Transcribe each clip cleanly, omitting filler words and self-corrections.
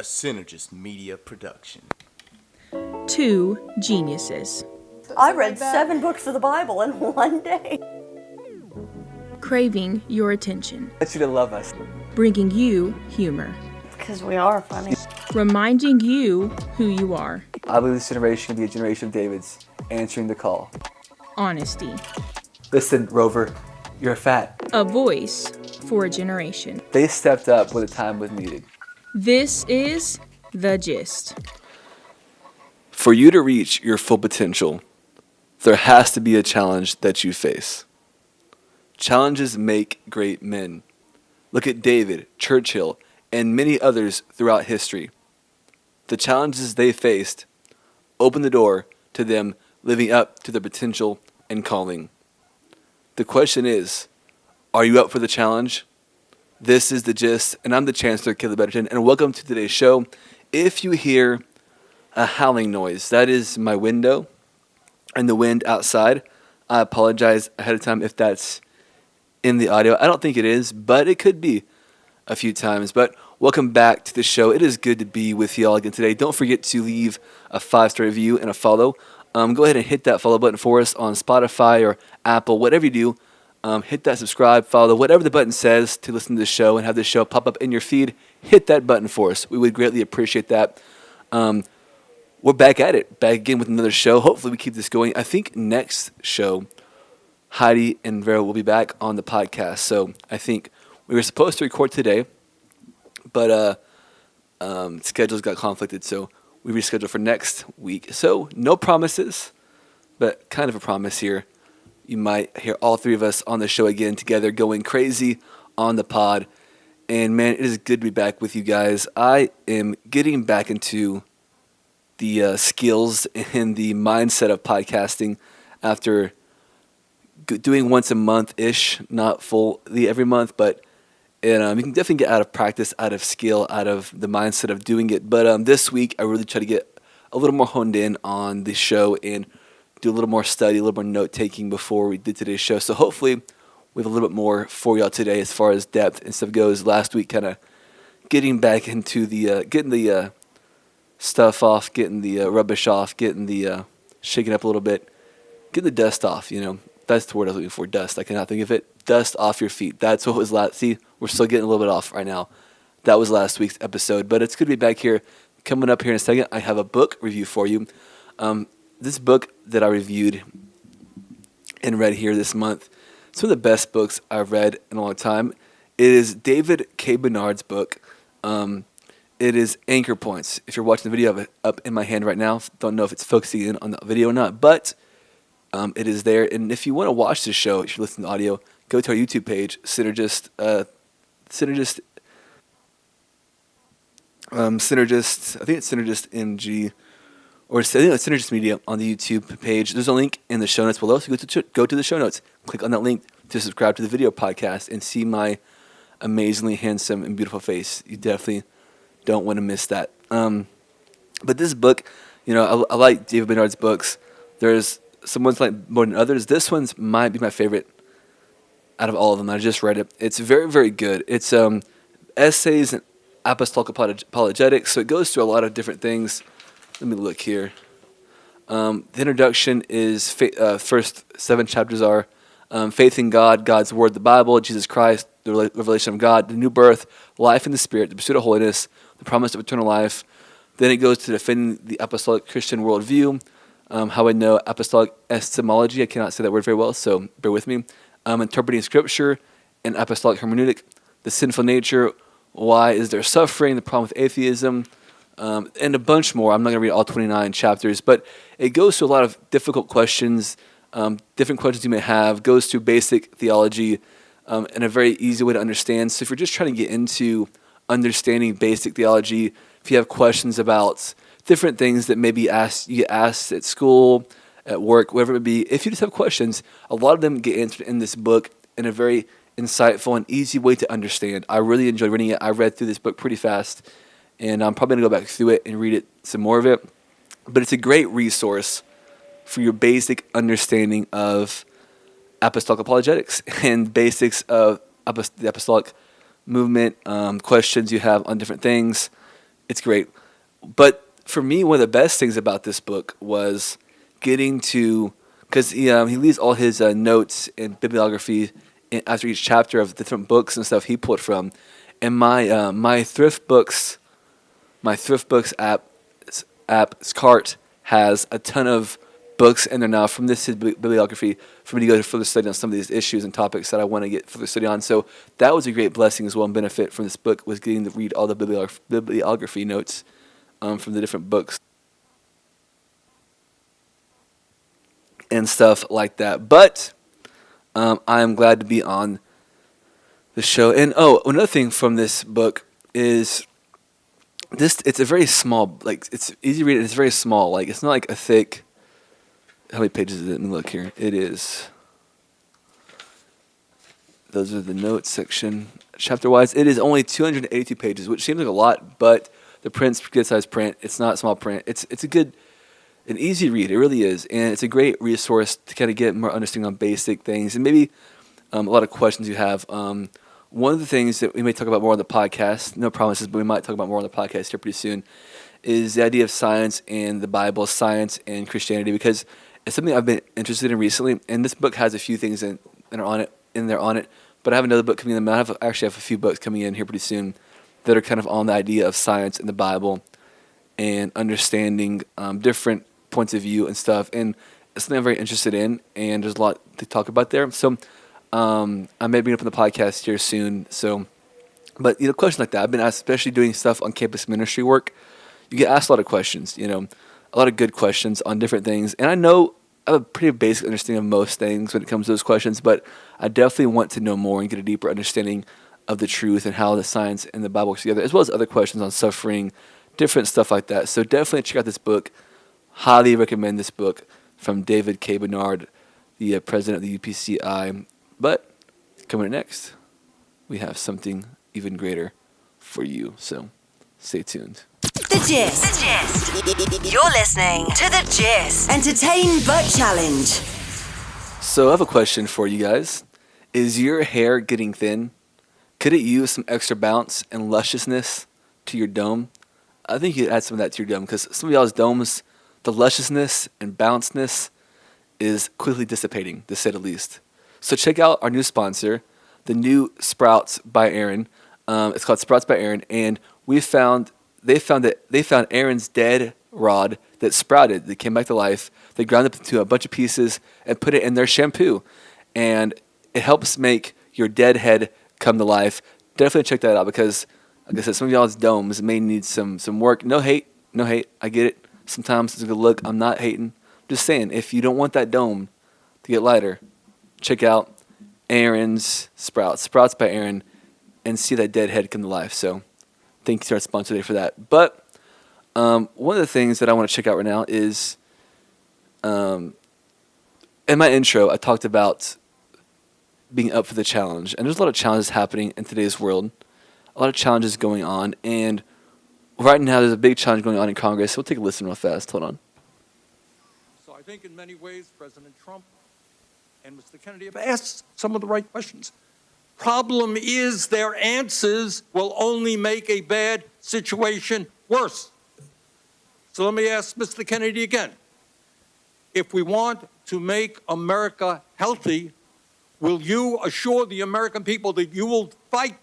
a Synergist Media production. Two geniuses. I read 7 books of the Bible in one day. Craving your attention. I want you to love us. Bringing you humor. Because we are funny. Reminding you who you are. I believe this generation will be a generation of Davids answering the call. Honesty. Listen, Rover, you're fat. A voice for a generation. They stepped up when the time was needed. This is The Gist. For you to reach your full potential, there has to be a challenge that you face. Challenges make great men. Look at David, Churchill, and many others throughout history. The challenges they faced opened the door to them living up to their potential and calling. The question is, are you up for the challenge? This is The Gist, and I'm the Chancellor, Caleb Betterton, and welcome to today's show. If you hear a howling noise, that is my window and the wind outside. I apologize ahead of time if that's in the audio. I don't think it is, but it could be a few times. But welcome back to the show. It is good to be with you all again today. Don't forget to leave a 5-star review and a follow. Go ahead and hit that follow button for us on Spotify or Apple, whatever you do. Hit that subscribe, follow, whatever the button says to listen to the show and have the show pop up in your feed. Hit that button for us. We would greatly appreciate that. We're back at it, back again with another show. Hopefully we keep this going. I think next show, Heidi and Vera will be back on the podcast. So I think we were supposed to record today, but schedules got conflicted, so we rescheduled for next week. So no promises, but kind of a promise here. You might hear all three of us on the show again together going crazy on the pod. And man, it is good to be back with you guys. I am getting back into the skills and the mindset of podcasting after doing once a month-ish, not fully every month, but you can definitely get out of practice, out of skill, out of the mindset of doing it. But this week, I really try to get a little more honed in on the show and do a little more study, a little more note-taking before we did today's show. So hopefully we have a little bit more for y'all today as far as depth and stuff goes. Last week, kind of getting back into the getting the stuff off, getting the rubbish off, getting the shaking up a little bit, getting the dust off, That's the word I was looking for, dust. I cannot think of it. Dust off your feet. That's what was last. See, we're still getting a little bit off right now. That was last week's episode. But it's good to be back here. Coming up here in a second, I have a book review for you. This book that I reviewed and read here this month, it's one of the best books I've read in a long time. It is David K. Bernard's book. It is Anchor Points. If you're watching the video of it up in my hand right now, don't know if it's focusing in on the video or not, but it is there. And if you want to watch this show, if you're listening to audio, go to our YouTube page, Synergist, I think it's Synergist MG, or I think it's Synergist Media on the YouTube page. There's a link in the show notes below, so go to the show notes, click on that link to subscribe to the video podcast and see my amazingly handsome and beautiful face. You definitely don't want to miss that. But this book, I like David Bernard's books. There's some ones like more than others. This one's might be my favorite out of all of them. I just read it. It's very, very good. It's essays and apostolic apologetics, so it goes through a lot of different things. Let me look here. The introduction is, first 7 chapters are faith in God, God's Word, the Bible, Jesus Christ, the revelation of God, the new birth, life in the Spirit, the pursuit of holiness, the promise of eternal life. Then it goes to defending the apostolic Christian worldview, how I know apostolic epistemology. I cannot say that word very well, so bear with me. Interpreting Scripture and apostolic hermeneutic, the sinful nature, why is there suffering, the problem with atheism, and a bunch more. I'm not going to read all 29 chapters, but it goes to a lot of difficult questions, different questions you may have, goes through basic theology in a very easy way to understand. So if you're just trying to get into understanding basic theology, if you have questions about different things that maybe you get asked at school, at work, wherever it may be, if you just have questions, a lot of them get answered in this book in a very insightful and easy way to understand. I really enjoyed reading it. I read through this book pretty fast, and I'm probably going to go back through it and read it some more of it. But it's a great resource for your basic understanding of apostolic apologetics and basics of the apostolic movement, questions you have on different things. It's great. But for me, one of the best things about this book was getting to, because he leaves all his notes and bibliography after each chapter of different books and stuff he pulled from. And my thrift books app's cart has a ton of books in there now from this bibliography for me to go to further study on some of these issues and topics that I want to get further study on. So that was a great blessing as well and benefit from this book, was getting to read all the bibliography notes from the different books and stuff like that. But I'm glad to be on the show. And another thing from this book is it's a very small, like, it's easy to read. It's very small. Like, it's not like a thick. How many pages is it? Let me look here. It is. Those are the notes section. Chapter-wise, it is only 282 pages, which seems like a lot, but the print's good size print. It's not small print. It's an easy read. It really is, and it's a great resource to kind of get more understanding on basic things and maybe a lot of questions you have. One of the things that we may talk about more on the podcast, no promises, but we might talk about more on the podcast here pretty soon, is the idea of science and the Bible, science and Christianity, because it's something I've been interested in recently. And this book has a few things in there on it. But I have another book coming in. I actually have a few books coming in here pretty soon that are kind of on the idea of science and the Bible and understanding different points of view and stuff. And it's something I'm very interested in, and there's a lot to talk about there. So I may bring it up on the podcast here soon. So, but questions like that, I've been asked, especially doing stuff on campus ministry work. You get asked a lot of questions, a lot of good questions on different things. And I know I have a pretty basic understanding of most things when it comes to those questions, but I definitely want to know more and get a deeper understanding of the truth and how the science and the Bible works together, as well as other questions on suffering, different stuff like that. So definitely check out this book. Highly recommend this book from David K. Bernard, the president of the UPCI. But coming up next, we have something even greater for you. So stay tuned. The Gist. You're listening to The Gist. Entertain but challenge. So I have a question for you guys. Is your hair getting thin? Could it use some extra bounce and lusciousness to your dome? I think you could add some of that to your dome, because some of y'all's domes, the lusciousness and bounceness is quickly dissipating, to say the least. So check out our new sponsor, the new Sprouts by Aaron. It's called Sprouts by Aaron, and they found Aaron's dead rod that sprouted, that came back to life. They ground it into a bunch of pieces and put it in their shampoo, and it helps make your dead head come to life. Definitely check that out, because, like I said, some of y'all's domes may need some work. No hate. I get it. Sometimes it's a good look. I'm not hating. I'm just saying, if you don't want that dome to get lighter, check out Aaron's Sprouts by Aaron, and see that dead head come to life. So thank you to our sponsor today for that. But one of the things that I want to check out right now is, in my intro, I talked about being up for the challenge. And there's a lot of challenges happening in today's world, a lot of challenges going on. And right now there's a big challenge going on in Congress. So we'll take a listen real fast. Hold on. So I think in many ways, President Trump and Mr. Kennedy have asked some of the right questions. Problem is, their answers will only make a bad situation worse. So let me ask Mr. Kennedy again. If we want to make America healthy, will you assure the American people that you will fight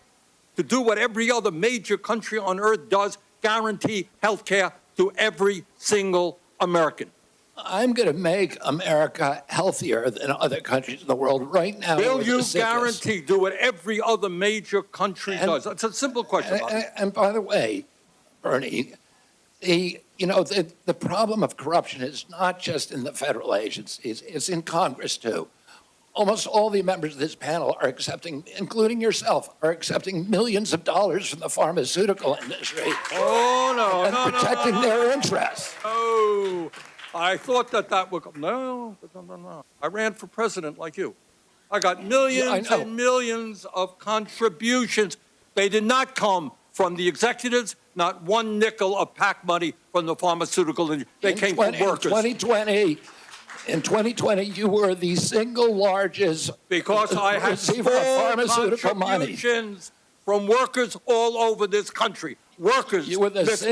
to do what every other major country on earth does, guarantee health care to every single American? I'm going to make America healthier than other countries in the world right now. Will you guarantee do what every other major country does? It's a simple question. And by the way, Bernie, the problem of corruption is not just in the federal agencies; it's in Congress too. Almost all the members of this panel are accepting, including yourself, are accepting millions of dollars from the pharmaceutical industry. Oh, and protecting their interests. Oh. I thought that would come. No. I ran for president like you. I got millions and millions of contributions. They did not come from the executives, not one nickel of PAC money from the pharmaceutical industry. They came from workers. In 2020, you were the single largest because I had receiver of pharmaceutical money from workers all over this country. workers You were the miss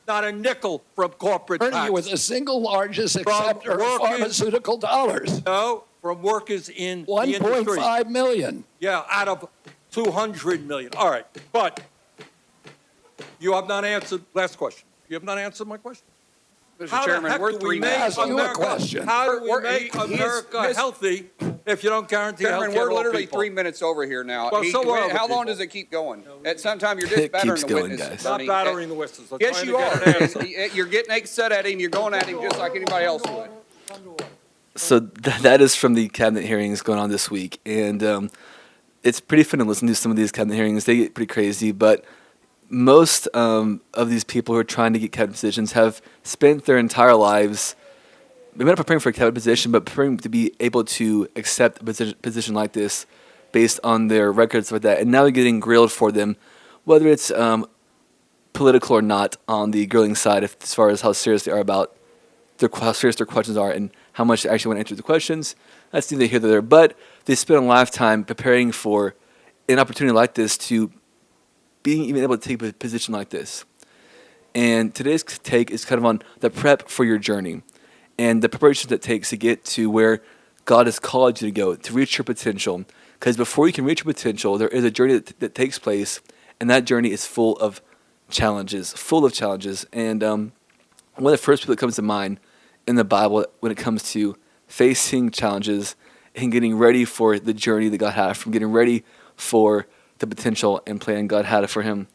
not a nickel from corporate Bernie, tax. you were the single largest acceptor of pharmaceutical dollars. No, from workers in the industry. 1.5 million. Yeah, out of 200 million. All right, but you have not answered, last question. You have not answered my question. Mr. Chairman, we're 3 minutes. Ask you a question. How do we We're- make he is- America Miss- healthy if you don't guarantee health Chairman, care we're to all literally people? 3 minutes over here now. Well, so are other How long people. does it keep going? At some time, you're just It battering keeps the going, witnesses, guys. Not Bernie. battering the witnesses. I'm Yes, trying you to are. get an answer. You're getting upset at him. You're going at him just like anybody else would. So that is from the cabinet hearings going on this week, and it's pretty fun to listen to some of these cabinet hearings. They get pretty crazy, but most of these people who are trying to get cabinet positions have spent their entire lives maybe not preparing for a cabinet position, but preparing to be able to accept a position like this based on their records like that. And now they're getting grilled for them, whether it's political or not, on the grilling side, as far as how serious they are about how serious their questions are and how much they actually want to answer the questions. That's neither here nor there. But they spend a lifetime preparing for an opportunity like this, to being even able to take a position like this. And today's take is kind of on the prep for your journey and the preparations that it takes to get to where God has called you to go, to reach your potential. Because before you can reach your potential, there is a journey that takes place, and that journey is full of challenges. And one of the first people that comes to mind in the Bible when it comes to facing challenges and getting ready for the journey that God had for him, getting ready for the potential and plan God had for him,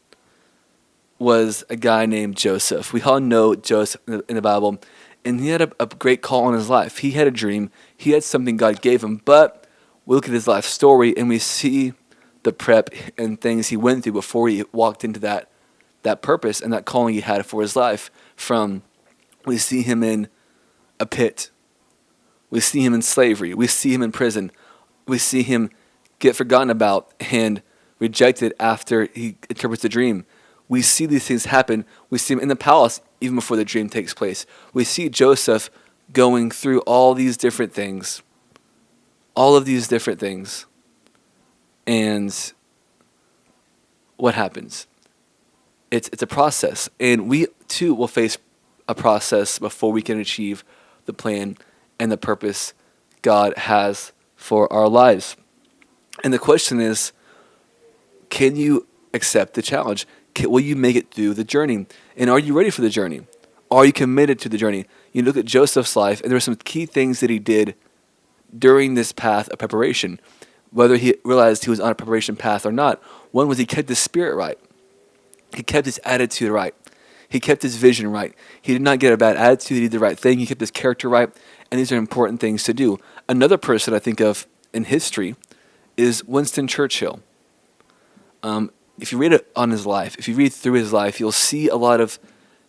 was a guy named Joseph. We all know Joseph in the Bible, and he had a great call on his life. He had a dream. He had something God gave him, but we look at his life story and we see the prep and things he went through before he walked into that purpose and that calling he had for his life. We see him in a pit. We see him in slavery. We see him in prison. We see him get forgotten about and rejected after he interprets the dream. We see these things happen. We see him in the palace even before the dream takes place. We see Joseph going through all these different things. And what happens? It's a process. And we too will face a process before we can achieve the plan and the purpose God has for our lives. And the question is, can you accept the challenge? Will you make it through the journey? And are you ready for the journey? Are you committed to the journey? You look at Joseph's life, and there were some key things that he did during this path of preparation, whether he realized he was on a preparation path or not. One was he kept his spirit right. He kept his attitude right. He kept his vision right. He did not get a bad attitude. He did the right thing. He kept his character right. And these are important things to do. Another person I think of in history is Winston Churchill. If you read on his life, if you read through his life, you'll see a lot of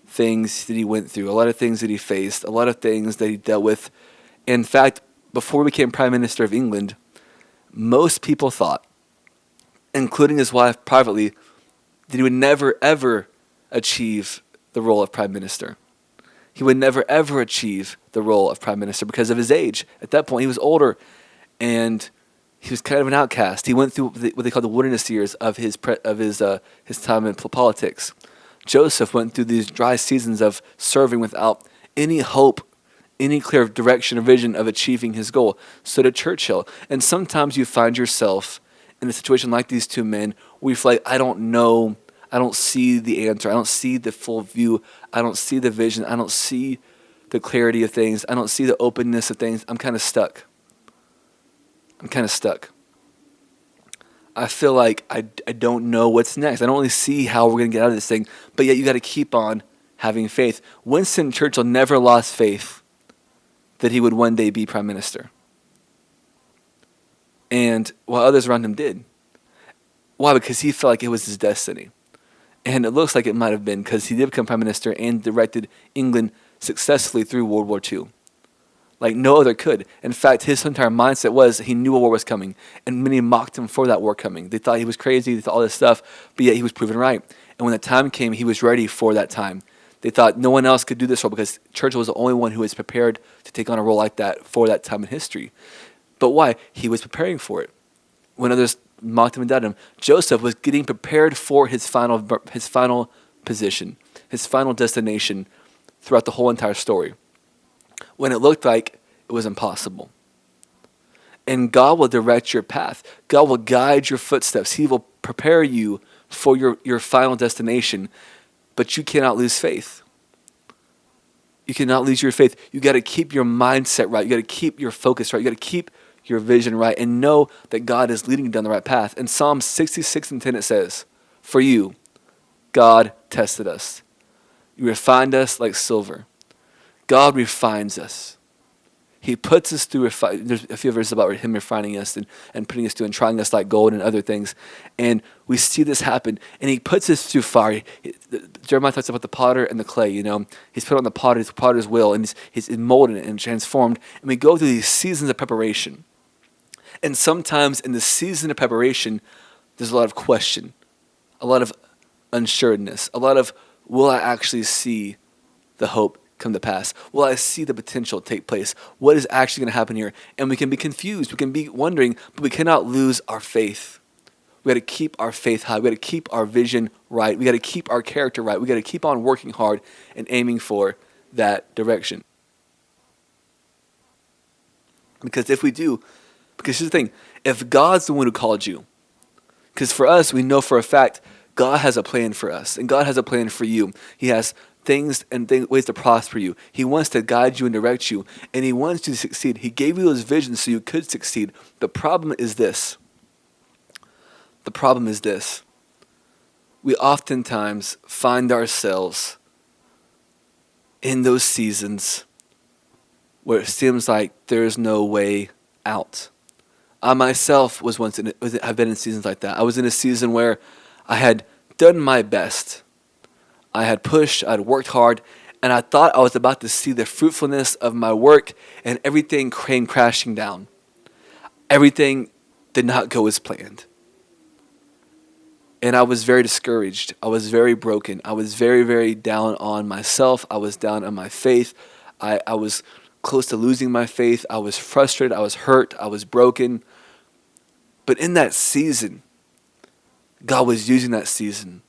things that he went through, a lot of things that he faced, a lot of things that he dealt with. In fact, before he became Prime Minister of England, most people thought, including his wife privately, that he would never, ever achieve the role of Prime Minister. He would never, ever achieve the role of Prime Minister because of his age. At that point, he was older, and he was kind of an outcast. He went through what they call the wilderness years of his time in politics. Joseph went through these dry seasons of serving without any hope, any clear direction or vision of achieving his goal. So did Churchill. And sometimes you find yourself in a situation like these two men where you feel like, I don't know, I don't see the answer, I don't see the full view, I don't see the vision, I don't see the clarity of things, I don't see the openness of things. I'm kind of stuck. I feel like I don't know what's next. I don't really see how we're going to get out of this thing. But yet you got to keep on having faith. Winston Churchill never lost faith that he would one day be Prime Minister. And while others around him did. Why? Because he felt like it was his destiny. And it looks like it might have been, because he did become Prime Minister and directed England successfully through World War II. Like no other could. In fact, his entire mindset was he knew a war was coming, and many mocked him for that war coming. They thought he was crazy, they thought all this stuff, but yet he was proven right. And when the time came, he was ready for that time. They thought no one else could do this role because Churchill was the only one who was prepared to take on a role like that for that time in history. But why? He was preparing for it. When others mocked him and doubted him, Joseph was getting prepared for his final position, his final destination throughout the whole entire story, when it looked like it was impossible. And God will direct your path. God will guide your footsteps. He will prepare you for your final destination, but you cannot lose faith. You cannot lose your faith. You got to keep your mindset right. You got to keep your focus right. You got to keep your vision right and know that God is leading you down the right path. In Psalm 66:10 it says, "For you, God tested us. You refined us like silver." God refines us. He puts us through, there's a few verses about him refining us and putting us through and trying us like gold and other things. And we see this happen. And he puts us through fire. Jeremiah talks about the potter and the clay, He's put on the potter's wheel, and he's molded and transformed. And we go through these seasons of preparation. And sometimes in the season of preparation, there's a lot of question, a lot of unsureness, a lot of, will I actually see the hope come to pass? Will I see the potential take place? What is actually going to happen here? And we can be confused. We can be wondering, but we cannot lose our faith. We got to keep our faith high. We got to keep our vision right. We got to keep our character right. We got to keep on working hard and aiming for that direction. Because if we do, because here's the thing, if God's the one who called you, because for us, we know for a fact, God has a plan for us, and God has a plan for you. He has things and ways to prosper you. He wants to guide you and direct you, and he wants you to succeed. He gave you those visions so you could succeed. The problem is this. We oftentimes find ourselves in those seasons where it seems like there's no way out. I myself was once I've been in seasons like that. I was in a season where I had done my best. I had pushed, I'd worked hard, and I thought I was about to see the fruitfulness of my work, and everything came crashing down. Everything did not go as planned. And I was very discouraged. I was very broken. I was very, very down on myself. I was down on my faith. I was close to losing my faith. I was frustrated. I was hurt. I was broken. But in that season, God was using that season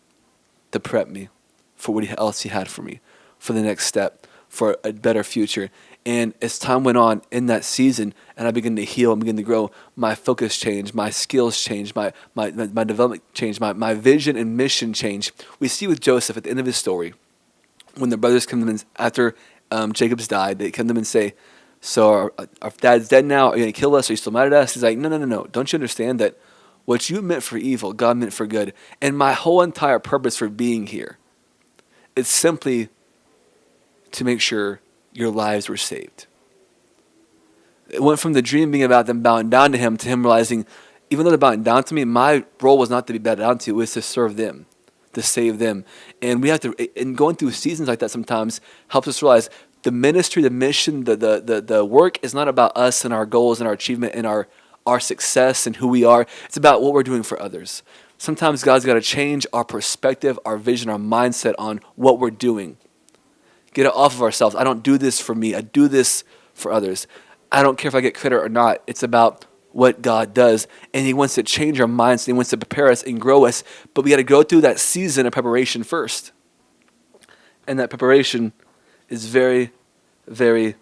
to prep me for what else he had for me, for the next step, for a better future. And as time went on in that season, and I began to heal and begin to grow, my focus changed, my skills changed, my development changed, my vision and mission changed. We see with Joseph at the end of his story, when the brothers come to him after Jacob's died, they come to him and say, so our dad's dead now, are you going to kill us? Are you still mad at us? He's like, no. Don't you understand that what you meant for evil, God meant for good? And my whole entire purpose for being here is simply to make sure your lives were saved. It went from the dream being about them bowing down to him realizing, even though they're bowing down to me, my role was not to be bowed down to, it was to serve them, to save them. And we have to, and going through seasons like that sometimes helps us realize the ministry, the mission, the work is not about us and our goals and our achievement and our success and who we are. It's about what we're doing for others. Sometimes God's got to change our perspective, our vision, our mindset on what we're doing. Get it off of ourselves. I don't do this for me. I do this for others. I don't care if I get credit or not. It's about what God does. And he wants to change our minds. He wants to prepare us and grow us. But we got to go through that season of preparation first. And that preparation is very, very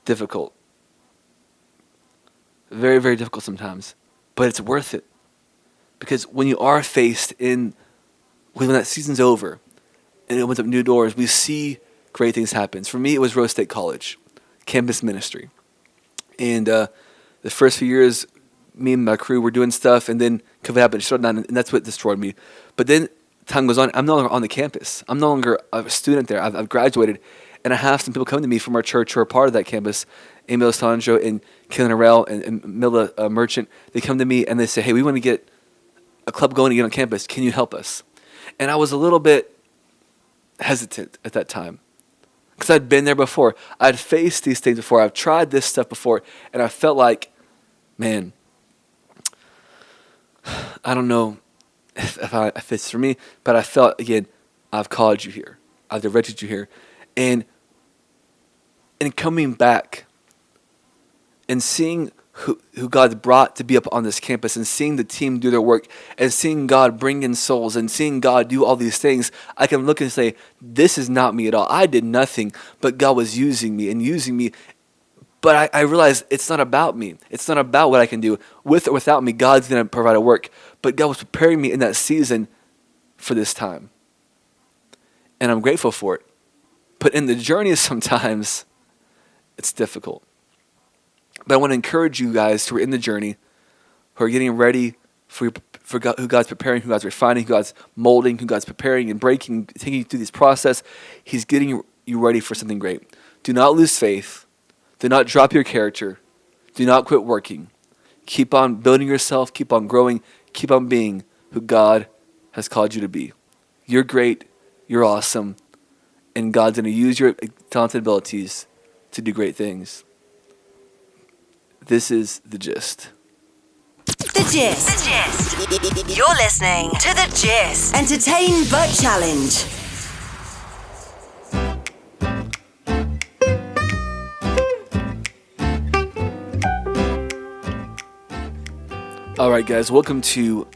difficult. Very, very difficult sometimes. But it's worth it. Because when you are faced when that season's over, and it opens up new doors, we see great things happen. For me, it was Rose State College, campus ministry. And the first few years, me and my crew were doing stuff, and then COVID happened, shut down, and that's what destroyed me. But then time goes on, I'm no longer on the campus. I'm no longer a student there. I've graduated, and I have some people coming to me from our church who are part of that campus, Emil Sandro and Kaylin Arell and Mila Merchant. They come to me, and they say, hey, we want to get a club going again on campus. Can you help us? And I was a little bit hesitant at that time because I'd been there before. I'd faced these things before. I've tried this stuff before, and I felt like, man, I don't know if it's for me, but I felt, again, I've called you here. I've directed you here. And coming back and seeing who God's brought to be up on this campus, and seeing the team do their work, and seeing God bring in souls, and seeing God do all these things, I can look and say, this is not me at all. I did nothing, but God was using me and using me. But I realized it's not about me. It's not about what I can do. With or without me, God's going to provide a work. But God was preparing me in that season for this time. And I'm grateful for it. But in the journey, sometimes it's difficult. But I want to encourage you guys who are in the journey, who are getting ready for God, who God's preparing, who God's refining, who God's molding, who God's preparing and breaking, taking you through this process. He's getting you ready for something great. Do not lose faith. Do not drop your character. Do not quit working. Keep on building yourself. Keep on growing. Keep on being who God has called you to be. You're great. You're awesome. And God's going to use your talented abilities to do great things. This is The Gist. The Gist. You're listening to The Gist. Entertain but challenge. All right, guys, welcome to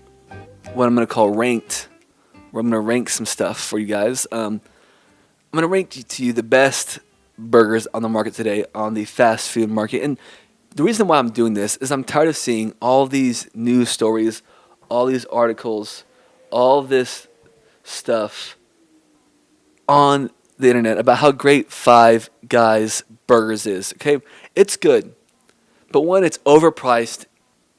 what I'm going to call Ranked, where I'm going to rank some stuff for you guys. I'm going to rank to you the best burgers on the market today on the fast food market. And the reason why I'm doing this is I'm tired of seeing all these news stories, all these articles, all this stuff on the internet about how great Five Guys Burgers is. Okay, it's good, but one, it's overpriced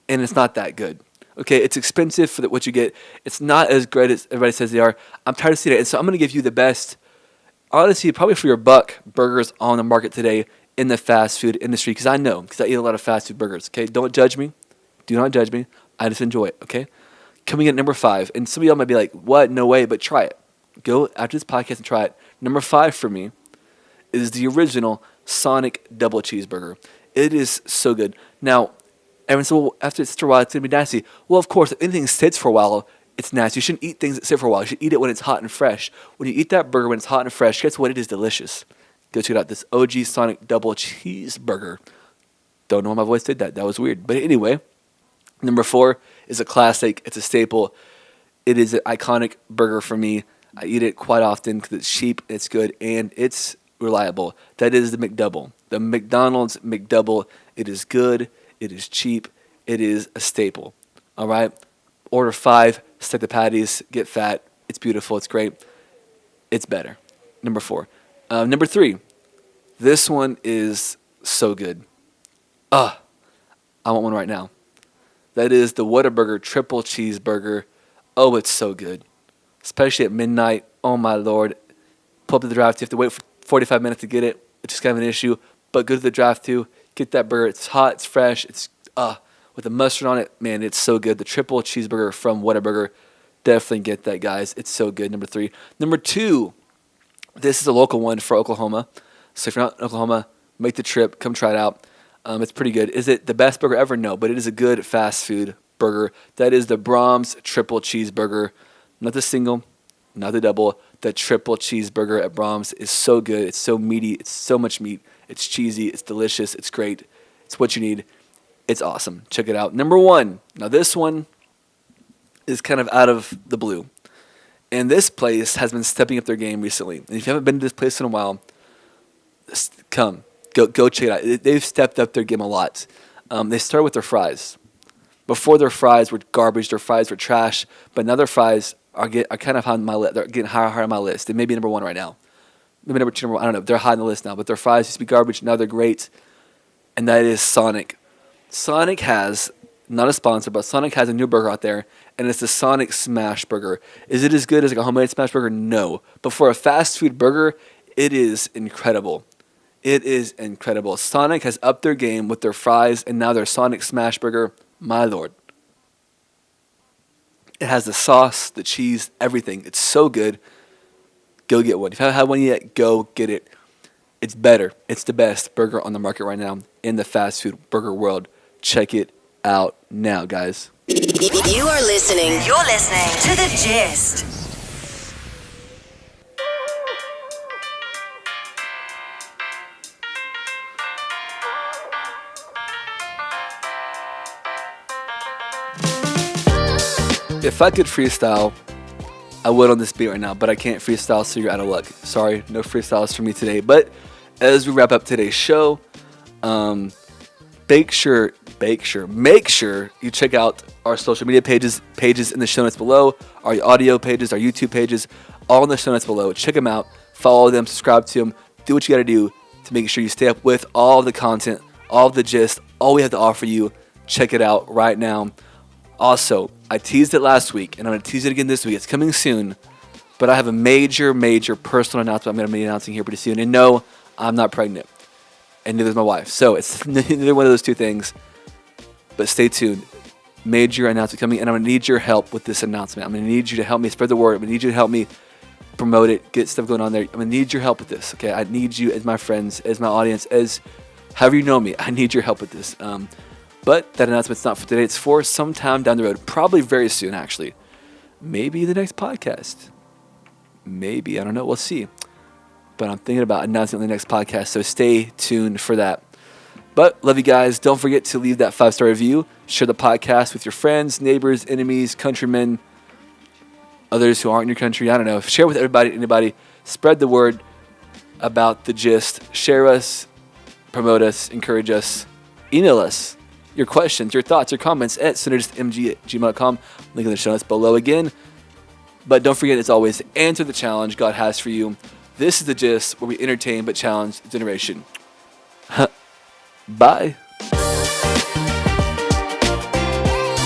and it's not that good. Okay, it's expensive for what you get. It's not as great as everybody says they are. I'm tired of seeing it, and so I'm going to give you the best, honestly, probably for your buck, burgers on the market today in the fast food industry, because I know, because I eat a lot of fast food burgers. Okay, don't judge me. Do not judge me. I just enjoy it. Okay, coming in at number 5, and some of y'all might be like, "What? No way!" But try it. Go after this podcast and try it. Number 5 for me is the original Sonic Double Cheeseburger. It is so good. Now, everyone said, well, after it's a while, it's going to be nasty. Well, of course, if anything sits for a while, it's nasty. You shouldn't eat things that sit for a while. You should eat it when it's hot and fresh. When you eat that burger when it's hot and fresh, guess what? It is delicious. Go check it out. This OG Sonic Double Cheeseburger. Don't know why my voice did that. That was weird. But anyway, number 4 is a classic. It's a staple. It is an iconic burger for me. I eat it quite often because it's cheap, it's good, and it's reliable. That is the McDouble. The McDonald's McDouble. It is good. It is cheap. It is a staple. All right? Order 5, stack the patties, get fat. It's beautiful. It's great. It's better. Number 4. Number 3. This one is so good. I want one right now. That is the Whataburger Triple Cheeseburger. Oh, it's so good. Especially at midnight. Oh, my Lord. Pull up to the drive-thru. You have to wait for 45 minutes to get it. It's just kind of an issue. But go to the drive-thru. Get that burger. It's hot. It's fresh. It's with the mustard on it. Man, it's so good. The triple cheeseburger from Whataburger. Definitely get that, guys. It's so good. Number 3. Number 2. This is a local one for Oklahoma. So if you're not in Oklahoma, make the trip. Come try it out. It's pretty good. Is it the best burger ever? No, but it is a good fast food burger. That is the Brahms Triple Cheeseburger. Not the single, not the double. The triple cheeseburger at Brahms is so good. It's so meaty. It's so much meat. It's cheesy. It's delicious. It's great. It's what you need. It's awesome. Check it out. Number 1. Now this one is kind of out of the blue. And this place has been stepping up their game recently. And if you haven't been to this place in a while, come. Go check it out. They've stepped up their game a lot. They started with their fries. Before, their fries were garbage. Their fries were trash. But now their fries are kind of high on my list. They're getting higher on my list. They may be number 1 right now. Maybe number 2, number 1. I don't know. They're high on the list now. But their fries used to be garbage. Now they're great. And that is Sonic. Sonic has, not a sponsor, but Sonic has a new burger out there. And it's the Sonic Smash Burger. Is it as good as like a homemade Smash Burger? No. But for a fast food burger, it is incredible. It is incredible. Sonic has upped their game with their fries, and now their Sonic Smash Burger, my Lord. It has the sauce, the cheese, everything. It's so good. Go get one. If you haven't had one yet, go get it. It's better. It's the best burger on the market right now in the fast food burger world. Check it out now, guys. You're listening to The Gist. If I could freestyle, I would on this beat right now, but I can't freestyle, so you're out of luck. Sorry, no freestyles for me today. But as we wrap up today's show, make sure you check out our social media pages in the show notes below, our audio pages, our YouTube pages, all in the show notes below. Check them out, follow them, subscribe to them, do what you got to do to make sure you stay up with all of the content, all of the gist, all we have to offer you. Check it out right now. Also, I teased it last week, and I'm going to tease it again this week. It's coming soon, but I have a major personal announcement I'm going to be announcing here pretty soon. And no, I'm not pregnant, and neither is my wife. So it's neither one of those two things, but stay tuned. Major announcement coming, and I'm going to need your help with this announcement. I'm going to need you to help me spread the word. I'm going to need you to help me promote it, get stuff going on there. I'm going to need your help with this, okay? I need you as my friends, as my audience, as however you know me. I need your help with this. But that announcement's not for today. It's for sometime down the road. Probably very soon, actually. Maybe the next podcast. Maybe. I don't know. We'll see. But I'm thinking about announcing it on the next podcast, so stay tuned for that. But love you guys. Don't forget to leave that 5-star review. Share the podcast with your friends, neighbors, enemies, countrymen, others who aren't in your country. I don't know. Share with everybody, anybody. Spread the word about the gist. Share us, promote us, encourage us, email us your questions, your thoughts, your comments at synergistmg@gmail.com. Link in the show notes below again. But don't forget, as always, answer the challenge God has for you. This is The Gist, where we entertain but challenge the generation. Bye.